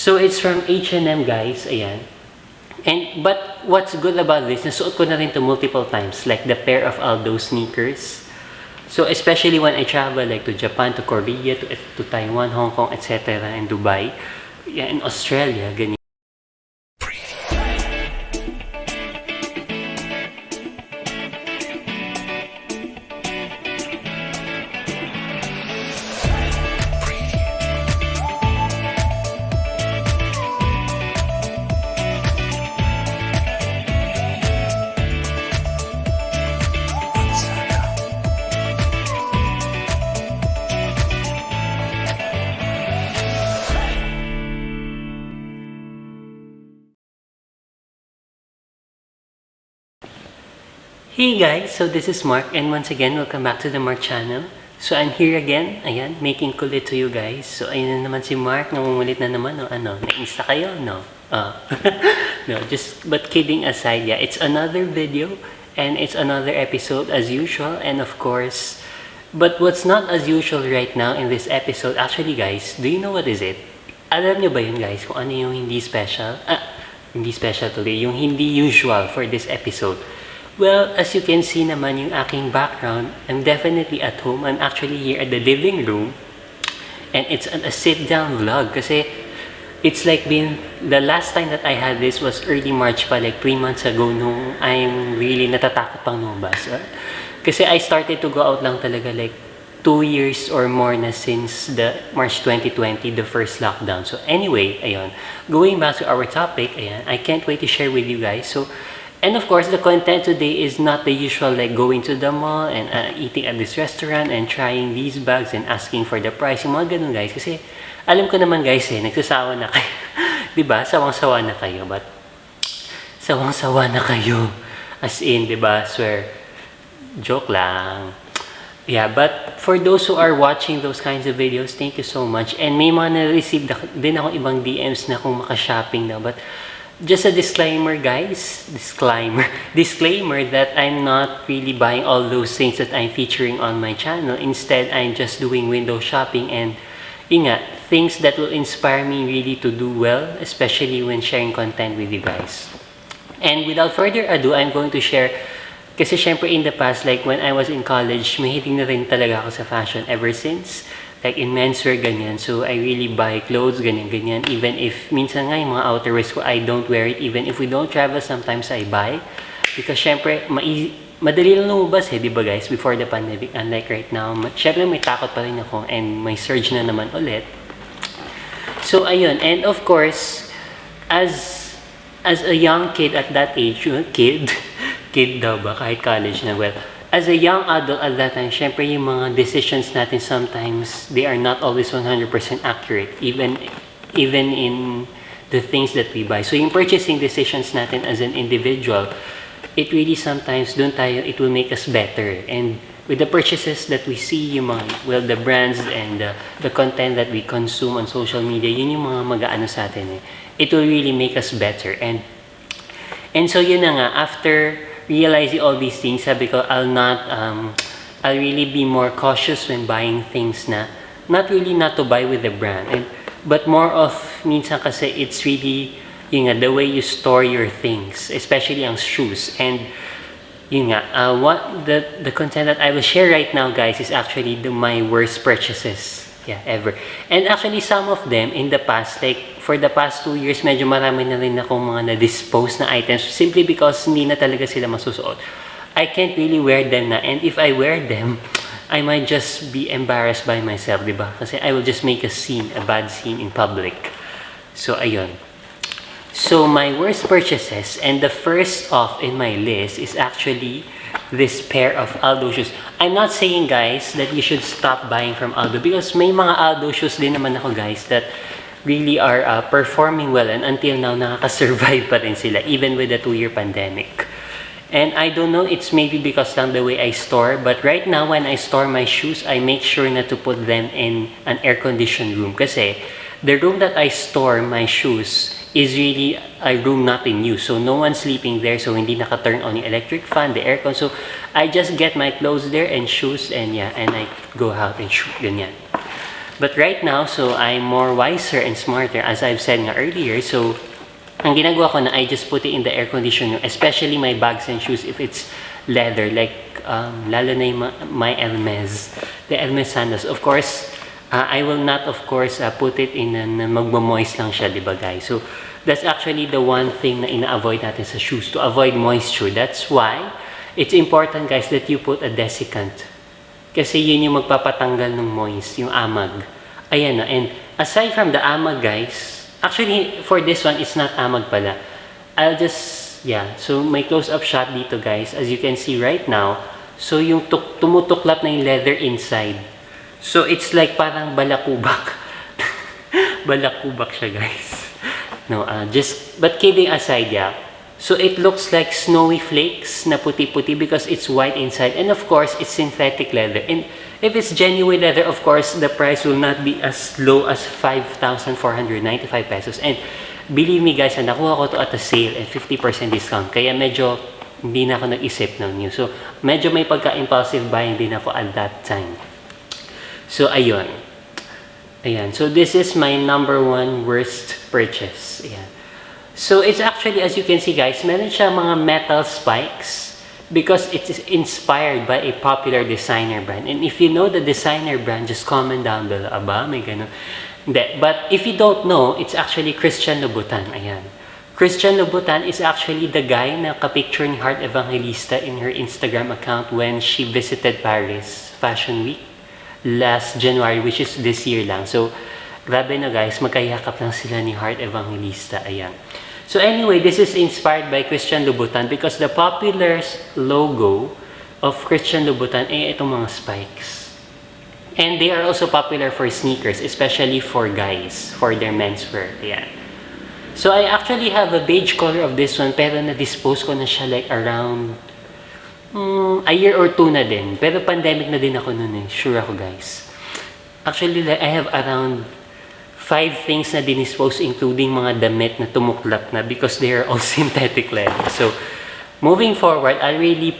So it's from H&M, guys. Ayan. But what's good about this, nasuot ko na rin to multiple times, like the pair of Aldo sneakers. So especially when I travel like to Japan, to Korea, to Taiwan, Hong Kong, etc. and Dubai, yeah, in Australia, ganyan. Hey guys, so this is Mark and once again, welcome back to the Marc Channel. So I'm here again, ayan, making kulit to you guys. So ayun na naman si Mark, nangungulit na naman, no? Ano, na-insta kayo, no? No, but kidding aside, yeah, it's another video and it's another episode as usual. And of course, but what's not as usual right now in this episode, actually guys, do you know what is it? Alam nyo ba yun guys, kung ano yung hindi special? Hindi special today, yung hindi usual for this episode. Well, as you can see naman yung aking background, I'm definitely at home. I'm actually here at the living room. And it's a sit-down vlog kasi it's like the last time that I had this was early March pa, like 3 months ago nung I'm really natatakot pang lumabas. Kasi I started to go out lang talaga like 2 years or more na since the March 2020, the first lockdown. So anyway, ayun. Going back to our topic, ayan, I can't wait to share with you guys. And of course, the content today is not the usual like going to the mall and eating at this restaurant and trying these bags and asking for the price. Yung mga ganun guys. Kasi alam ko naman guys nagsasawa na kayo. Diba? Sawang-sawa na kayo. But sawang-sawa na kayo. As in, diba? Swear. Joke lang. Yeah, but for those who are watching those kinds of videos, thank you so much. And may mga na-receive din ako ibang DMs na kung maka-shopping na. But just a disclaimer guys, disclaimer that I'm not really buying all those things that I'm featuring on my channel. Instead, I'm just doing window shopping and things that will inspire me really to do well, especially when sharing content with you guys. And without further ado, I'm going to share, kasi syempre in the past, like when I was in college, mahilig na rin talaga ako sa fashion ever since. Like in menswear, ganyan. So, I really buy clothes, ganyan. Even if, minsan nga yung mga outerwears ko, I don't wear it. Even if we don't travel, sometimes I buy. Because syempre, madali lang lumabas di ba guys, before the pandemic. Unlike right now, syempre may takot pa rin ako and may surge na naman ulit. So, ayun. And of course, as a young kid at that age, kid daw ba, kahit college na, well, as a young adult at that time, syempre yung mga decisions natin sometimes, they are not always 100% accurate, even in the things that we buy. So yung purchasing decisions natin as an individual, it really sometimes, it will make us better. And with the purchases that we see, yung mga, well, the brands and the content that we consume on social media, yun yung mga mag-aano sa atin. It will really make us better. And so yun na nga, after realizing all these things, sabi ko, I'll really be more cautious when buying things na, not to buy with the brand, but more of, minsan kasi it's really, the way you store your things, especially ang shoes. And, what the content that I will share right now, guys, is actually my worst purchases, ever. And actually, some of them, in the past, like, for the past 2 years, medyo marami na rin akong mga na-dispose na items simply because hindi na talaga sila masusuot. I can't really wear them na. And if I wear them, I might just be embarrassed by myself, diba? Kasi I will just make a bad scene in public. So, ayun. So, my worst purchases, and the first off in my list is actually this pair of Aldo shoes. I'm not saying, guys, that you should stop buying from Aldo because may mga Aldo shoes din naman ako, guys, that really are performing well and until now nakaka-survive pa rin sila even with the 2-year pandemic. And I don't know, it's maybe because lang the way I store, but right now when I store my shoes, I make sure not to put them in an air-conditioned room kasi the room that I store my shoes is really a room not in use. So no one's sleeping there, so hindi naka-turn on yung electric fan, the aircon. So I just get my clothes there and shoes and and I go out and shoot, ganyan. But right now, so I'm more wiser and smarter, as I've said nga earlier. So, ang ginagawa ko na, I just put it in the air conditioner, especially my bags and shoes if it's leather, like lalo na yung my Hermes, the Hermes sandals. Of course, I will not, of course, put it in na magmamoist lang siya, di ba guys? So, that's actually the one thing na ina-avoid natin sa shoes, to avoid moisture. That's why it's important, guys, that you put a desiccant. Kasi yun yung magpapatanggal ng moist, yung amag. Ayan na. And aside from the amag, guys, actually, for this one, it's not amag pala. I'll just, yeah. So, may close-up shot dito, guys. As you can see right now. So, yung tumutuklap na yung leather inside. So, it's like parang balakubak. Balakubak siya, guys. No, but kidding aside, yeah. So, it looks like snowy flakes na puti-puti because it's white inside. And of course, it's synthetic leather. And if it's genuine leather, of course, the price will not be as low as 5,495 pesos. And believe me guys, nakuha ko to at a sale and 50% discount. Kaya medyo hindi na ako nag-isip ng new. So, medyo may pagka-impulsive buying din ako at that time. So, ayun. Ayan. So, this is my number 1 worst purchase. Ayan. So, it's actually, as you can see guys, meron siya mga metal spikes because it is inspired by a popular designer brand. And if you know the designer brand, just comment down below. Aba, may ganun. Hindi. But if you don't know, it's actually Christian Louboutin. Ayan. Christian Louboutin is actually the guy na kapicture ni Heart Evangelista in her Instagram account when she visited Paris Fashion Week last January, which is this year lang. So, grabe na guys, magkayakap lang sila ni Heart Evangelista. Ayan. So anyway, this is inspired by Christian Louboutin because the popular logo of Christian Louboutin ay itong mga spikes. And they are also popular for sneakers, especially for guys, for their menswear. Ayan. So I actually have a beige color of this one, pero na-dispose ko na siya like around a year or 2 na din. Pero pandemic na din ako noon eh. Sure ako guys. Actually, I have around 5 things na dinispose, including mga damit na tumuklap na because they are all synthetic leather. So, moving forward, I really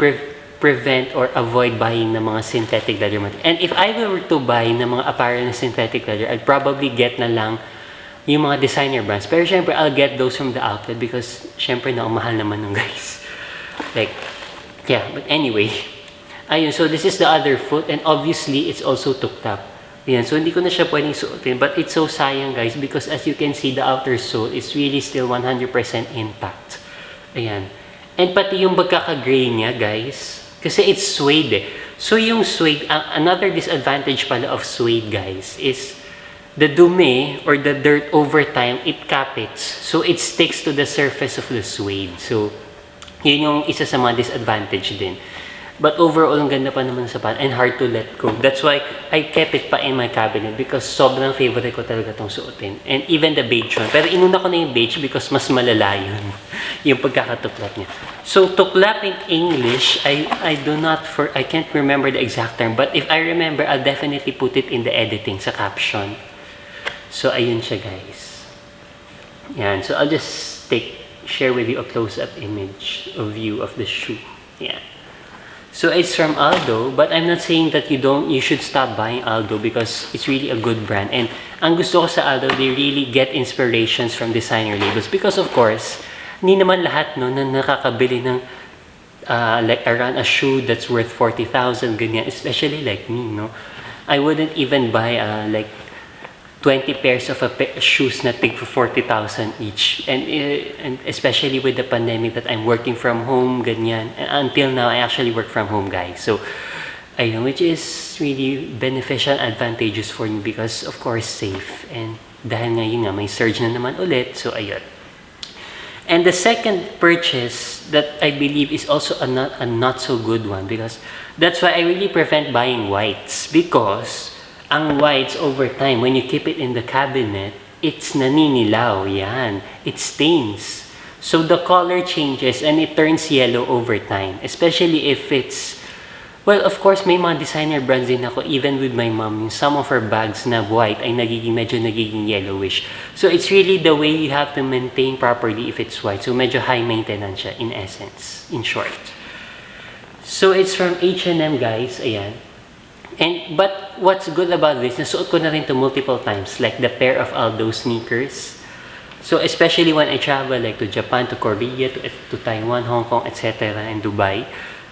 prevent or avoid buying ng mga synthetic leather. And if I were to buy ng mga apparel na synthetic leather, I'd probably get na lang yung mga designer brands. Pero syempre, I'll get those from the outlet because syempre na mahal naman ng guys. Like, yeah, but anyway. Ayun, so this is the other foot and obviously, it's also tuked up. Ayan, so hindi ko na siya pwedeng suotin. But it's so sayang guys because as you can see, the outer sole is really still 100% intact. Ayan. And pati yung pagkaka-gray niya guys, kasi it's suede eh. So yung suede, another disadvantage pala of suede guys is the dumi or the dirt over time, it capits. So it sticks to the surface of the suede. So yun yung isa sa mga disadvantage din. But overall, ang ganda pa naman sa sapat and hard to let go. That's why I kept it pa in my cabinet because sobrang favorite ko talaga itong suotin. And even the beige one. Pero inuna ko na yung beige because mas malala yun. Yung pagkakatuklap niya. So, tuklap in English, I can't remember the exact term. But if I remember, I'll definitely put it in the editing sa caption. So, ayun siya guys. Yan. So, I'll just share with you a close-up image of view of the shoe. Yeah. So it's from Aldo, but I'm not saying that you should stop buying Aldo because it's really a good brand. And ang gusto ko sa Aldo, they really get inspirations from designer labels because of course, hindi naman lahat no na nakakabili ng like around a shoe that's worth 40,000 ganyan, especially like me, no. I wouldn't even buy like 20 pairs of shoes na tig for 40,000 each. And especially with the pandemic that I'm working from home, ganyan. And until now, I actually work from home, guys. So, ayun, which is really beneficial, advantageous for me because, of course, safe. And dahil ngayon nga, may surge na naman ulit. So, ayun. And the second purchase that I believe is also a not so good one because that's why I really prevent buying whites because ang whites over time, when you keep it in the cabinet, it's naninilaw, yan. It stains. So the color changes and it turns yellow over time. Especially if it's, well, of course, may mga designer brands din ako, even with my mom, some of her bags na white ay medyo nagiging yellowish. So it's really the way you have to maintain properly if it's white. So medyo high maintenance siya, in essence, in short. So it's from H&M, guys, ayan. But what's good about this, nasuot ko na rin to multiple times, like the pair of Aldo sneakers. So, especially when I travel, like to Japan, to Korea, to Taiwan, Hong Kong, etc., and Dubai,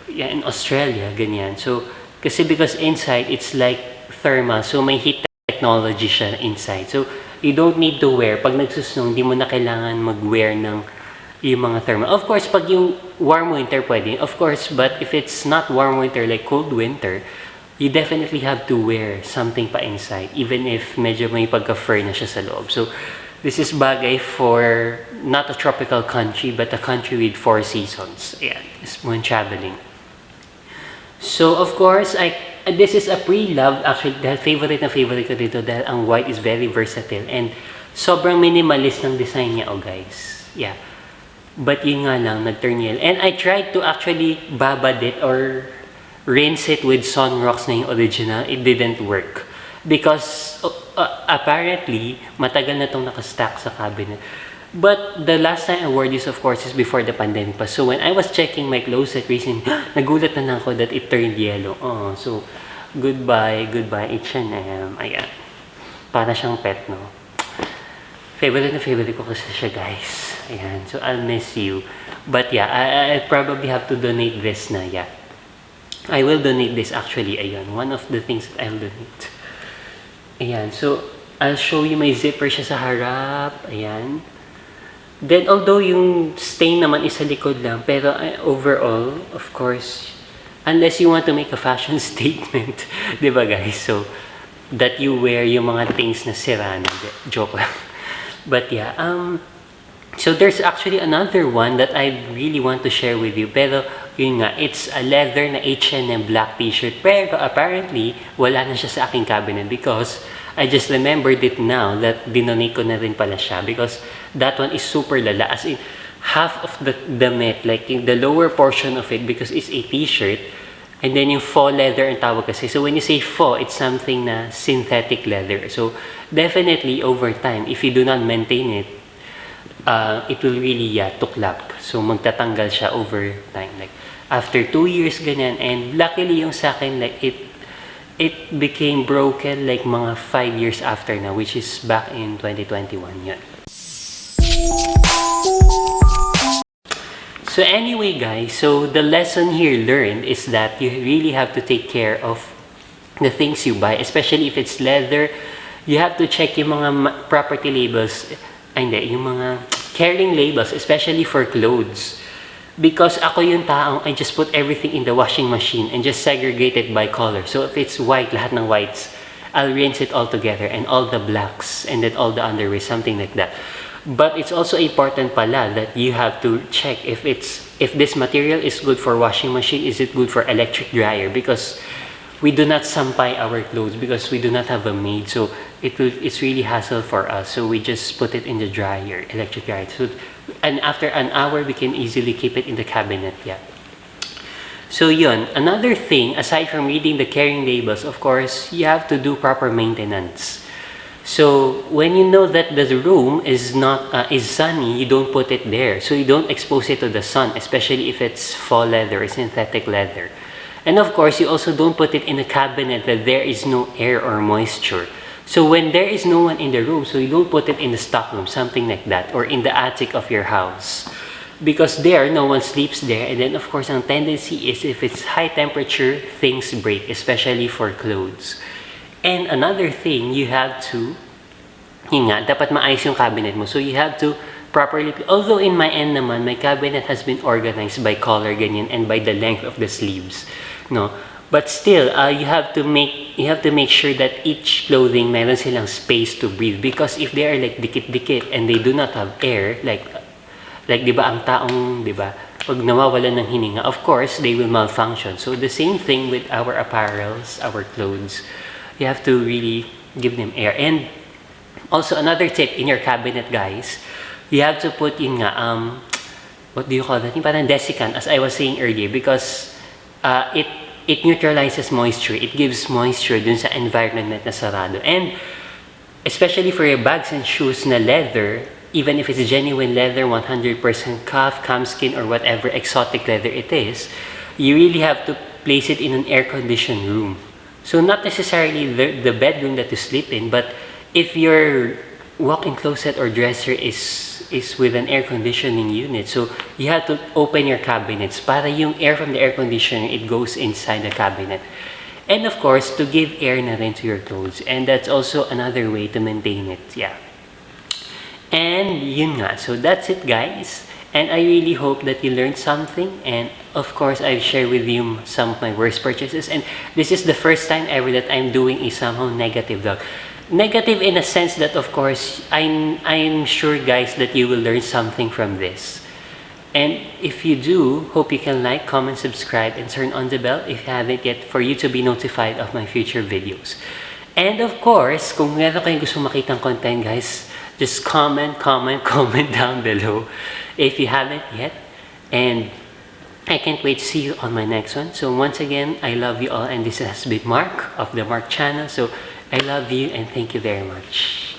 yeah, in Australia, ganyan. So, kasi because inside, it's like thermal, so may heat technology siya inside. So, you don't need to wear. Pag nagsusnow, hindi mo na kailangan mag-wear ng yung mga thermal. Of course, pag yung warm winter, pwede. Of course, but if it's not warm winter, like cold winter, you definitely have to wear something pa inside, even if medyo may pagka-fur na siya sa loob. So, this is bagay for not a tropical country, but a country with 4 seasons. Ayan, when traveling. So, of course, this is a pre-loved, actually, dahil favorite na favorite ko dito dahil ang white is very versatile and sobrang minimalist ng design niya, oh guys. Yeah. But yun nga lang, nag-turn yellow. And I tried to actually babad it or rinse it with Sunrocks na yung original. It didn't work. Because apparently, matagal na itong nakastack sa cabinet. But the last time I wore this, of course, is before the pandemic pa. So when I was checking my closet recently, nagulat na lang ako that it turned yellow. Oh, so goodbye H&M. Ayan. Para siyang pet, no? Favorite na favorite ko kasi siya, guys. Ayan. So I'll miss you. But yeah, I probably have to donate this na, yeah. I will donate this actually. Ayan. One of the things that I'll donate. Ayan. So, I'll show you may zipper siya sa harap. Ayan. Then, although yung stain naman is sa likod lang, pero overall, of course, unless you want to make a fashion statement, di ba guys? So, that you wear yung mga things na sira na. Joke lang. But yeah, so there's actually another one that I really want to share with you. Pero, yun nga, it's a leather na H&M black t-shirt. Pero apparently, wala na siya sa aking cabinet because I just remembered it now that dinonate ko na rin pala siya because that one is super lala. As in, half of the damit, like in the lower portion of it because it's a t-shirt, and then yung faux leather ang tawag kasi. So when you say faux, it's something na synthetic leather. So definitely over time, if you do not maintain it, it will really tuklap. So magtatanggal siya over time. Like after 2 years ganyan, and luckily yung sa akin, like it became broken like mga 5 years after na, which is back in 2021 yun. So anyway guys, so the lesson here learned is that you really have to take care of the things you buy, especially if it's leather. You have to check yung mga property labels, yung mga caring labels, especially for clothes. Because ako yung taong I just put everything in the washing machine and just segregate it by color. So if it's white, lahat ng whites, I'll rinse it all together and all the blacks and then all the underwear, something like that. But it's also important pala that you have to check if this material is good for washing machine, is it good for electric dryer? Because we do not sampay our clothes because we do not have a maid, so it's really hassle for us. So we just put it in the dryer, electric dryer. So, and after an hour, we can easily keep it in the cabinet. Yeah. So yun, another thing aside from reading the caring labels, of course, you have to do proper maintenance. So when you know that the room is sunny, you don't put it there. So you don't expose it to the sun, especially if it's faux leather or synthetic leather. And of course, you also don't put it in a cabinet that there is no air or moisture. So when there is no one in the room, so you don't put it in the stockroom, something like that, or in the attic of your house. Because there, no one sleeps there. And then of course, ang tendency is if it's high temperature, things break, especially for clothes. And another thing, you have to, yun nga, dapat maayos yung cabinet mo. So you have to properly, although in my end naman, my cabinet has been organized by color, ganyan, and by the length of the sleeves. No? But still, you have to make sure that each clothing meron silang space to breathe. Because if they are like dikit-dikit and they do not have air, like di ba ang taong, di ba, pag nawawalan ng hininga, of course, they will malfunction. So the same thing with our apparels, our clothes. You have to really give them air. And also another tip in your cabinet, guys, you have to put in nga, what do you call that? Yung parang desiccant, as I was saying earlier, because it neutralizes moisture. It gives moisture dun sa environment na sarado. And especially for your bags and shoes na leather, even if it's genuine leather, 100% calf, camskin, or whatever exotic leather it is, you really have to place it in an air-conditioned room. So not necessarily the bedroom that you sleep in, but if your walk-in closet or dresser is with an air conditioning unit, so you have to open your cabinets para yung air from the air conditioner, it goes inside the cabinet. And of course, to give air na rin to your clothes. And that's also another way to maintain it. Yeah. And yun nga. So that's it, guys. And I really hope that you learned something. And of course, I've shared with you some of my worst purchases. And this is the first time ever that I'm doing a somehow negative vlog. Negative in a sense that, of course, I'm sure, guys, that you will learn something from this. And if you do, hope you can like, comment, subscribe, and turn on the bell if you haven't yet for you to be notified of my future videos. And of course, kung meron kayong gusto makitang content, guys, just comment down below if you haven't yet. And I can't wait to see you on my next one. So once again, I love you all, and this has been Mark of the Marc Channel. So I love you and thank you very much.